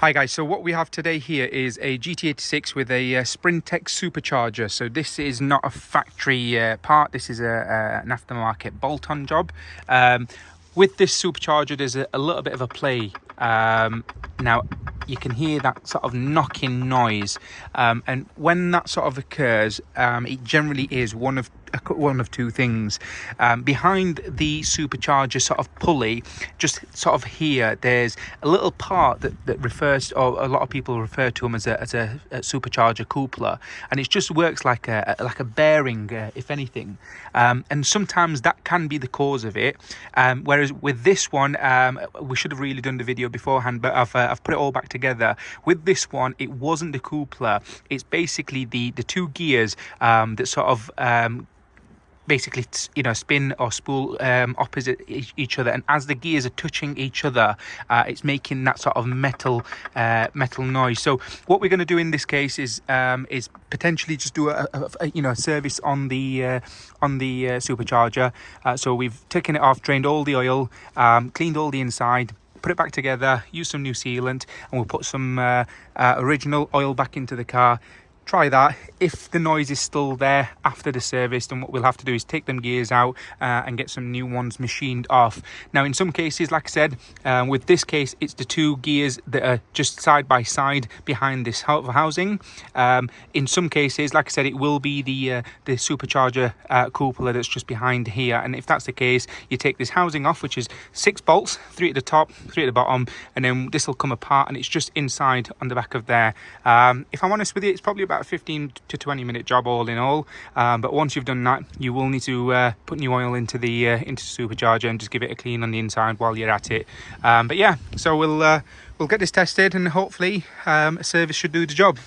Hi guys, so what we have today here is a GT86 with a Sprintech supercharger. So this is not a factory part, this is an aftermarket bolt-on job. With this supercharger there's a little bit of a play. Now you can hear that sort of knocking noise, and when that sort of occurs, it generally is one of two things. Behind the supercharger sort of pulley, just sort of here, there's a little part that refers, or a lot of people refer to them as a supercharger coupler, and it just works like a bearing, if anything. And sometimes that can be the cause of it. Whereas with this one, we should have really done the video beforehand, but I've put it all back together. With this one, it wasn't the coupler. It's basically the two gears that sort of basically, spin or spool opposite each other, and as the gears are touching each other, it's making that sort of metal noise. So what we're going to do in this case is potentially just do a service on the supercharger. So we've taken it off, drained all the oil, cleaned all the inside, put it back together, use some new sealant, and we'll put some original oil back into the car. Try that. If the noise is still there after the service, then what we'll have to do is take them gears out and get some new ones machined off. Now in some cases, like I said, with this case it's the two gears that are just side by side behind this housing. In some cases, like I said, it will be the supercharger coupler that's just behind here, and if that's the case, you take this housing off, which is 6 bolts, 3 at the top, 3 at the bottom, and then this will come apart and it's just inside on the back of there. If I'm honest with you, it's probably about a 15 to 20 minute job all in all, but once you've done that, you will need to put new oil into the supercharger and just give it a clean on the inside while you're at it. But yeah, so we'll get this tested, and hopefully a service should do the job.